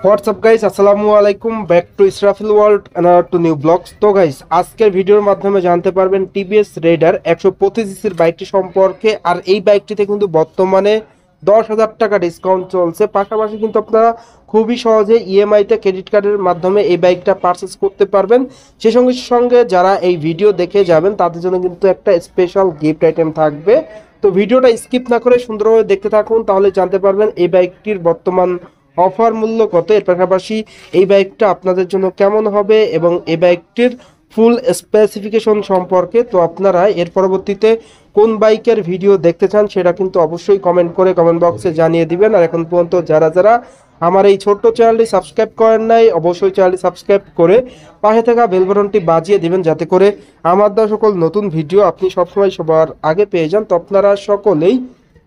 WhatsApp guys, আসসালামু আলাইকুম। Back to Israfil world and to new blogs. তো গাইস, আজকের ভিডিওর মাধ্যমে জানতে পারবেন টিভিএস রেডার 125 সিসির বাইকটি সম্পর্কে। আর এই বাইকটিতে কিন্তু বর্তমানে 10,000 টাকা ডিসকাউন্ট চলছে। পাশাপাশি কিন্তু আপনারা খুবই সহজে ইএমআইতে ক্রেডিট কার্ডের মাধ্যমে এই বাইকটা পারচেস করতে পারবেন। সেই সঙ্গে সঙ্গে যারা এই ভিডিও দেখে যাবেন তাদের জন্য কিন্তু একটা স্পেশাল গিফট আইটেম থাকবে। তো ভিডিওটা স্কিপ না করে সুন্দরভাবে দেখতে থাকুন, তাহলে জানতে পারবেন এই বাইকটির বর্তমান অফার মূল্য কত, এর পাশাপাশি এই বাইকটা আপনাদের জন্য কেমন হবে এবং এই বাইকটির ফুল স্পেসিফিকেশন সম্পর্কে। তো আপনারা এর পরবর্তীতে কোন বাইকের ভিডিও দেখতে চান সেটা কিন্তু অবশ্যই কমেন্ট করে কমেন্ট বক্সে জানিয়ে দিবেন। আর এখন পর্যন্ত যারা যারা আমার এই ছোট্ট চ্যানেলটি সাবস্ক্রাইব করেন নাই, অবশ্যই চ্যানেলটি সাবস্ক্রাইব করে পাশে থাকা বেল বাটনটি বাজিয়ে দিবেন, যাতে করে আমার দেওয়া সকল নতুন ভিডিও আপনি সবসময় সবার আগে পেয়ে যান। তো আপনারা সকলেই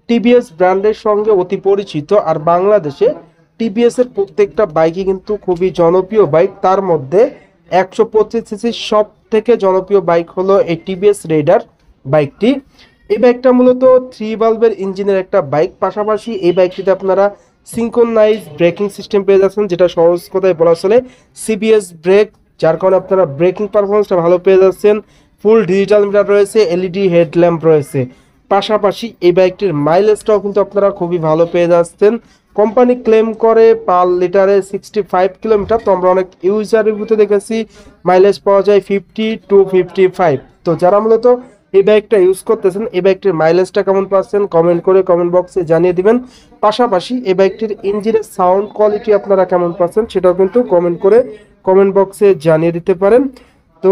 টিভিএস ব্র্যান্ডের সঙ্গে অতি পরিচিত। আর বাংলাদেশে টিভিএস এর প্রত্যেকটা বাইকই কিন্তু খুবই জনপ্রিয় বাইক। তার মধ্যে 125 সিসির সব থেকে জনপ্রিয় বাইক হলো এই টিভিএস রেডার বাইকটি। এই বাইকটা মূলত 3 বাল্বের ইঞ্জিনের একটা বাইক। পাশাপাশি এই বাইকটিতে আপনারা সিঙ্ক্রোনাইজ ব্রেকিং সিস্টেম পেয়ে যাচ্ছেন, যেটা সহজ কথায় বলা চলে সিবিএস ব্রেক, যার কারণে আপনারা ব্রেকিং পারফরমেন্সটা ভালো পেয়ে যাচ্ছেন। ফুল ডিজিটাল মিটার রয়েছে, এলইডি হেডল্যাম্প রয়েছে। পাশাপাশি এই বাইকটির মাইলেজটাও কিন্তু আপনারা খুবই ভালো পেয়ে যাচ্ছেন। কোম্পানি ক্লেম করে পার লিটারে 65 কিলোমিটার। তো আমরা অনেক ইউজার রিভিউতে দেখেছি মাইলেজ পাওয়া যায় 50 to 55। তো যারা মূলত এই বাইকটা ইউজ করতেছেন, এই বাইকটির মাইলেজটা কেমন পাচ্ছেন কমেন্ট করে কমেন্ট বক্সে জানিয়ে দিবেন। পাশাপাশি এই বাইকটির ইঞ্জিনের সাউন্ড কোয়ালিটি আপনারা কেমন পাচ্ছেন সেটাও কিন্তু কমেন্ট করে কমেন্ট বক্সে জানিয়ে দিতে পারেন। তো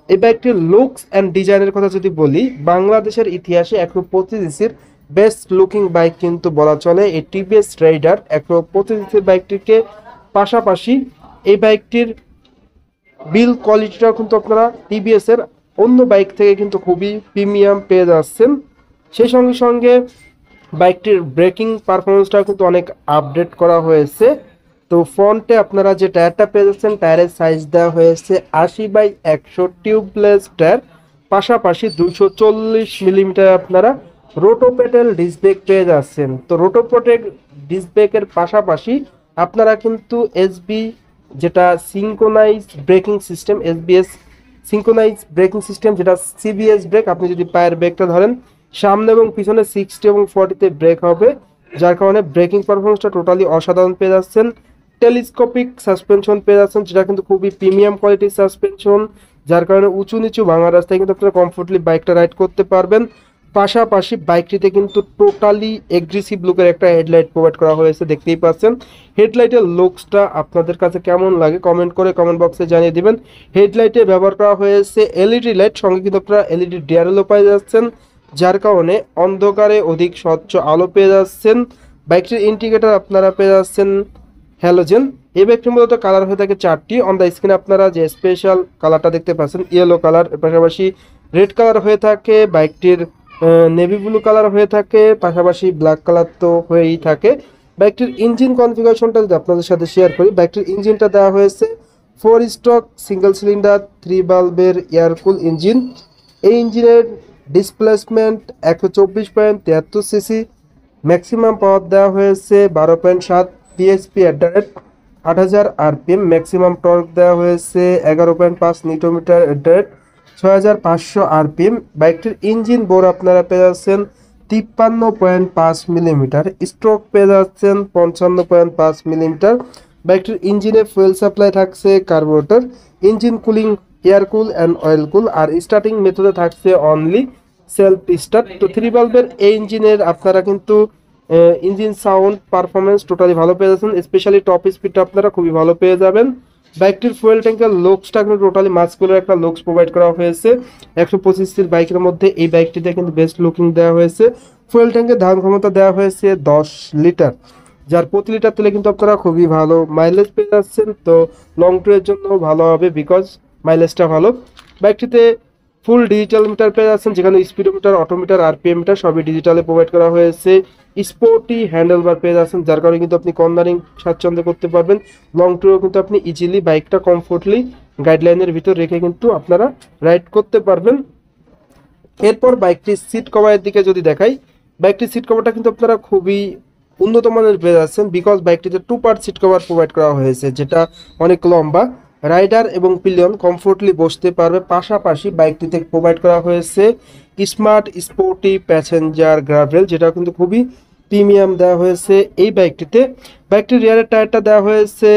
এই বাইকটির লুকস অ্যান্ড ডিজাইনের কথা যদি বলি, বাংলাদেশের ইতিহাসে 125 সিসির বেস্ট লুকিং বাইক কিন্তু বলা চলে এই টিভিএস রাইডার 125 সিসির বাইকটিকে। পাশাপাশি এই বাইকটির বিল কোয়ালিটিটাও কিন্তু আপনারা টিভিএস এর অন্য বাইক থেকে কিন্তু খুবই প্রিমিয়াম পেয়ে যাচ্ছেন। সেই সঙ্গে সঙ্গে বাইকটির ব্রেকিং পারফরমেন্সটাও কিন্তু অনেক আপডেট করা হয়েছে। তো ফ্রন্টে আপনারা যে টায়ারটা পেয়ে যাচ্ছেন, টায়ারের সাইজ দেওয়া হয়েছে 80/100 টিউবলেস টায়ার। পাশাপাশি 240 মিলিমিটার আপনারা রোটোপেডাল ডিস্ক ব্রেক পেয়ে যাচ্ছেন। তো রোটোপেডাল ডিস্ক ব্রেকের পাশাপাশি আপনারা কিন্তু এসবি, যেটা synchronise braking system, SBS synchronise braking system, যেটা সিবিএস ব্রেক, আপনি যদি পায়ের ব্রেকটা ধরেন সামনে এবং পিছনে 60 এবং 40-তে ব্রেক হবে, যার কারণে ব্রেকিং পারফরমেন্সটা টোটালি অসাধারণ পেয়ে যাচ্ছেন। টেলিস্কোপিক সাসপেনশন পেয়ে যাচ্ছেন, যেটা কিন্তু খুবই প্রিমিয়াম কোয়ালিটির সাসপেনশন, যার কারণে উঁচু নিচু ভাঙা রাস্তায় কিন্তু আপনারা কমফোর্টলি বাইকটা রাইড করতে পারবেন। পাশাপাশি বাইকটিতে কিন্তু টোটালি এগ্রেসিভ লুকের একটা হেডলাইট প্রোভাইড করা হয়েছে, দেখতেই পাচ্ছেন। হেডলাইটের লুকসটা আপনাদের কাছে কেমন লাগে কমেন্ট করে কমেন্ট বক্সে জানিয়ে দিবেন। হেডলাইটে ব্যবহার করা হয়েছে এলইডি লাইট, সঙ্গে কিন্তু আপনারা এলইডি ডিআরএলও পেয়ে যাচ্ছেন, যার কারণে অন্ধকারে অধিক স্বচ্ছ আলো পেয়ে যাচ্ছেন। বাইকটির ইন্ডিকেটর আপনারা পেয়ে যাচ্ছেন হ্যালোজেন। এই বাইকটির মূলত কালার হয়ে থাকে 4টি। অন দ্য স্ক্রিনে আপনারা যে স্পেশাল কালারটা দেখতে পাচ্ছেন ইয়েলো কালার, এর পাশাপাশি রেড কালার হয়ে থাকে, বাইকটির নেভি ব্লু কালার হয়ে থাকে, পাশাপাশি ব্ল্যাক কালার তো হয়েই থাকে। বাইকটির ইঞ্জিন কনফিগারেশনটা যদি আপনাদের সাথে শেয়ার করি, বাইকটির ইঞ্জিনটা দেওয়া হয়েছে 4 স্ট্রোক সিঙ্গেল সিলিন্ডার 3 বাল্বের এয়ারকুল ইঞ্জিন। এই ইঞ্জিনের ডিসপ্লেসমেন্ট 124.73 সিসি, ম্যাক্সিমাম পাওয়ার দেওয়া হয়েছে 12.7 BSP at the rate 8000 RPM. Maximum torque দেওয়া হয়েছে 11.5 newton metre at the rate 6500 RPM. বাইকটির ইঞ্জিন বোর আপনারা পেয়ে যাচ্ছেন 53.5 মিলিমিটার, স্ট্রোক পেয়ে যাচ্ছেন 55.5 মিলিমিটার। বাইকটির ইঞ্জিনে ফুয়েল সাপ্লাই থাকছে carburettor, engine cooling air cool and oil cool, আর স্টার্টিং মেথডে থাকছে অনলি সেলফ স্টার্ট। তো 3 বাল্বের এই ইঞ্জিনের আপনারা কিন্তু ইঞ্জিন সাউন্ড পারফরমেন্স টোটালি ভালো পেয়ে যাচ্ছেন, স্পেশালি টপ স্পিডটা আপনারা খুবই ভালো পেয়ে যাবেন। বাইকটির ফুয়েল ট্যাঙ্কের লুকসটা কিন্তু টোটালি মাস্কুলার একটা লুকস প্রোভাইড করা হয়েছে। 125 সিসির বাইকের মধ্যে এই বাইকটিতে কিন্তু বেস্ট লুকিং দেওয়া হয়েছে। ফুয়েল ট্যাঙ্কের ধারণ ক্ষমতা দেওয়া হয়েছে 10 লিটার, যার প্রতি লিটার তেলে কিন্তু আপনারা খুবই ভালো মাইলেজ পেয়ে যাচ্ছেন। তো লং ট্যুরের জন্য ভালো হবে, বিকজ মাইলেজটা ভালো। বাইকটিতে ফুল ডিজিটাল মিটার পেয়ে যাচ্ছেন, যেখানে স্পিডোমিটার, অটোমিটার, আরপিএম মিটার সবই ডিজিটালে প্রোভাইড করা হয়েছে। স্পোর্টি হ্যান্ডেল বার পেয়ে যাচ্ছেন, যার কারণে কিন্তু আপনি কর্নারিং স্বাচ্ছন্দ্যে করতে পারবেন। লং ট্যুরেও কিন্তু আপনি ইজিলি বাইকটা কমফোর্টলি গাইডলাইনের ভিতর রেখে কিন্তু আপনারা রাইড করতে পারবেন। এরপর বাইকটির সিট কভারের দিকে যদি দেখাই, বাইকটির সিট কভারটা কিন্তু আপনারা খুবই উন্নত মানের পেয়ে যাচ্ছেন, বিকজ বাইকটিতে 2 পার্ট সিট কভার প্রোভাইড করা হয়েছে, যেটা অনেক লম্বা। রাইডার এবং পিলিয়ন কমফোর্টলি বসতে পারবে। পাশাপাশি বাইকটিতে প্রোভাইড করা হয়েছে স্মার্ট স্পোর্টি প্যাসেঞ্জার গ্রাভেল, যেটা কিন্তু খুবই প্রিমিয়াম দেওয়া হয়েছে এই বাইকটিতে। বাইকটির রিয়ারের টায়ারটা দেওয়া হয়েছে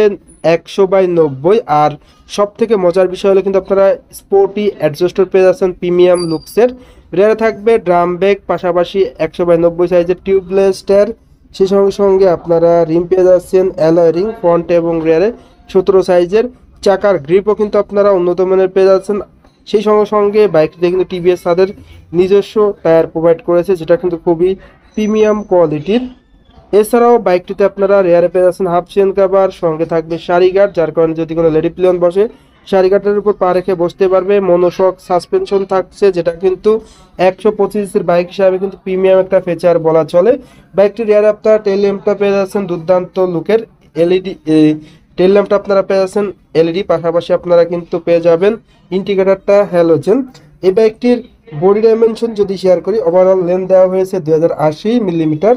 100/90। আর সব থেকে মজার বিষয় হলো কিন্তু আপনারা স্পোর্টি অ্যাডজাস্টার পেয়ে যাচ্ছেন প্রিমিয়াম লুকসের। রিয়ারে থাকবে ড্রাম ব্রেক, পাশাপাশি 100/90 সাইজের টিউবলেস টায়ার। সেই সঙ্গে সঙ্গে আপনারা রিম পেয়ে যাচ্ছেন অ্যালয় রিং, ফ্রন্টে এবং রিয়ারে 17 সাইজের। চাকার গ্রিপও কিন্তু আপনারা উন্নত মানের পেয়ে যাচ্ছেন। সেই সঙ্গে সঙ্গে বাইকটিতে কিন্তু টিভিএস তাদের নিজস্ব টায়ার প্রোভাইড করেছে, যেটা কিন্তু খুবই প্রিমিয়াম কোয়ালিটির। এছাড়াও বাইকটিতে আপনারা রেয়ারে পেয়ে যাচ্ছেন হাফ চেন কাভার, সঙ্গে থাকবে সারি গার্ড, যার কারণে যদি কোনো লেডি প্লিয়ন বসে সারি গার্ডের উপর পা রেখে বসতে পারবে। মনোশক সাসপেনশন থাকছে, যেটা কিন্তু 125 বাইক হিসাবে কিন্তু প্রিমিয়াম একটা ফিচার বলা চলে। বাইকটির রেয়ারে আপনারা টেল ল্যাম্পটা পেয়ে যাচ্ছেন দুর্দান্ত লুকের এলইডি। টেল ল্যাম্পটা আপনারা পেয়ে যাচ্ছেন এলইডি, পাশাপাশি আপনারা কিন্তু পেয়ে যাবেন ইন্ডিকেটারটা হ্যালোজেন। এই বাইকটির বডি ডাইমেনশন যদি শেয়ার করি, ওভারঅল লেন্থ দেওয়া হয়েছে 2080 মিলিমিটার।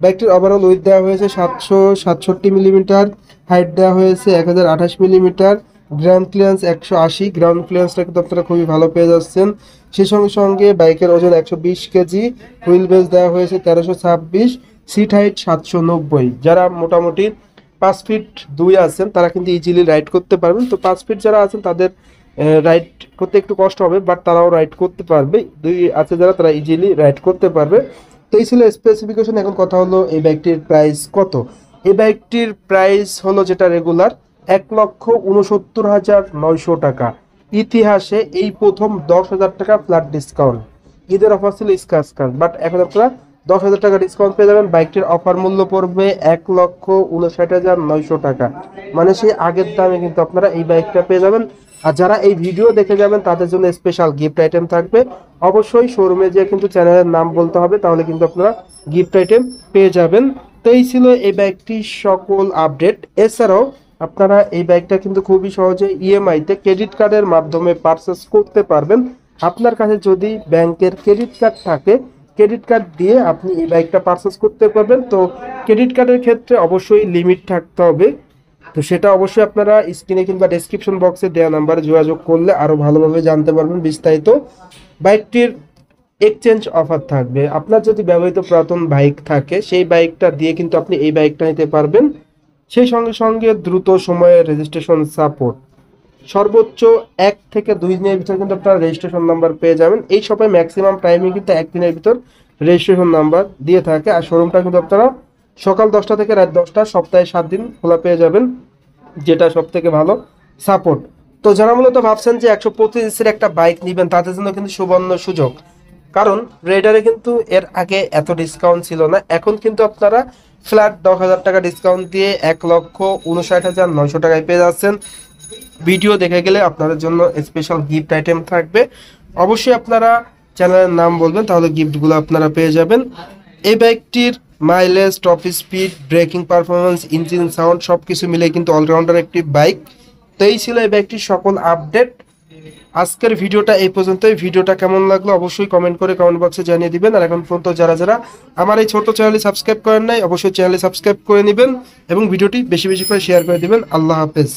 বাইকটির ওভারঅল উইথ দেওয়া হয়েছে 767 মিলিমিটার, হাইট দেওয়া হয়েছে 1028 মিলিমিটার, গ্রাউন্ড ক্লিয়ারেন্স 180। গ্রাউন্ড ক্লিয়ারেন্সটা কিন্তু আপনারা খুবই ভালো পেয়ে যাচ্ছেন। সেই সঙ্গে সঙ্গে বাইকের ওজন 120 কেজি, হুইল বেস দেওয়া হয়েছে 1326, সিট হাইট 790। যারা মোটামুটি 5 ফিট 2 আছেন তারা কিন্তু ইজিলি রাইড করতে পারবেন। তো 5 ফিট যারা আছেন তাদের রাইড করতে একটু কষ্ট হবে, বাট তারাও রাইড করতে পারবে। 2 আছে যারা, তারা ইজিলি রাইড করতে পারবে। তো এই ছিল স্পেসিফিকেশন। এখন কথা হলো এই বাইকটির প্রাইস কত। এই বাইকটির প্রাইস হলো যেটা রেগুলার 1,69,900 টাকা। ইতিহাসে এই প্রথম 10,000 টাকা ফ্ল্যাট ডিসকাউন্ট। ঈদের অফার ছিল স্ক্র্যাচ কার্ড, বাট এখন আপনারা 10,000 টাকা ডিসকাউন্ট পেয়ে যাবেন। বাইকটির অফার মূল্য পড়বে 1,59,900 টাকা, মানে সেই আগের দামে কিন্তু আপনারা এই বাইকটা পেয়ে যাবেন। আর যারা এই ভিডিও দেখে যাবেন তাদের জন্য স্পেশাল গিফট আইটেম থাকবে। অবশ্যই শোরুমে যেয়ে কিন্তু চ্যানেলের নাম বলতে হবে, তাহলে কিন্তু আপনারা গিফট আইটেম পেয়ে যাবেন। তো এই ছিল এই বাইকটির সকল আপডেট। এছাড়াও আপনারা এই বাইকটা কিন্তু খুবই সহজে ইএমআইতে ক্রেডিট কার্ডের মাধ্যমে পারচেস করতে পারবেন। আপনার কাছে যদি ব্যাংকের ক্রেডিট কার্ড থাকে, ক্রেডিট কার্ড দিয়ে আপনি এই বাইকটা পারচেস করতে পারবেন। তো ক্রেডিট কার্ডের ক্ষেত্রে অবশ্যই লিমিট থাকতে হবে। তো সেটা অবশ্যই আপনারা স্ক্রিনে কিংবা ডেসক্রিপশন বক্সে দেওয়া নাম্বারে যোগাযোগ করলে আরও ভালোভাবে জানতে পারবেন বিস্তারিত। বাইকটির এক্সচেঞ্জ অফার থাকবে। আপনার যদি ব্যবহৃত পুরাতন বাইক থাকে, সেই বাইকটা দিয়ে কিন্তু আপনি এই বাইকটা নিতে পারবেন। সেই সঙ্গে সঙ্গে দ্রুত সময়ে রেজিস্ট্রেশন সাপোর্ট। সর্বোচ্চ 1 থেকে 2 দিনের ভিতর কিন্তু আপনারা রেজিস্ট্রেশন নাম্বার পেয়ে যাবেন। এই সবাই ম্যাক্সিমাম টাইমে কিন্তু 1 দিনের ভিতর রেজিস্ট্রেশন নাম্বার দিয়ে থাকে। আর শোরুমটা কিন্তু আপনারা সকাল 10টা থেকে রাত 10টা, সপ্তাহে 7 দিন খোলা পেয়ে যাবেন, যেটা সব থেকে ভালো সাপোর্ট। তো যারা মূলত ভাবছেন যে 125 একটা বাইক নেবেন, তাদের জন্য কিন্তু সুবর্ণ সুযোগ। কারণ রেডারে কিন্তু এর আগে এত ডিসকাউন্ট ছিল না। এখন কিন্তু আপনারা ফ্ল্যাট 10,000 টাকা ডিসকাউন্ট দিয়ে 1,59,900 টাকায় পেয়ে যাচ্ছেন। ভিডিও দেখে গেলে আপনাদের জন্য স্পেশাল গিফট আইটেম থাকবে। অবশ্যই আপনারা চ্যানেলের নাম বলবেন, তাহলে গিফটগুলো আপনারা পেয়ে যাবেন। এই বাইকটির mileage, top speed, breaking performance, engine sound সব কিছু মিলে কিন্তু অলরাউন্ডার একটি বাইক। তো এই ছিল এই বাইকটির সকল আপডেট। আজকের ভিডিওটা এই পর্যন্তই। ভিডিওটা কেমন লাগলো অবশ্যই কমেন্ট করে কমেন্ট বক্সে জানিয়ে দিবেন। আর এখন পর্যন্ত যারা যারা আমার এই ছোট চ্যানেলে সাবস্ক্রাইব করেন নাই, অবশ্যই চ্যানেলে সাবস্ক্রাইব করে নেবেন এবং ভিডিওটি বেশি বেশি করে শেয়ার করে দিবেন। আল্লাহ হাফেজ।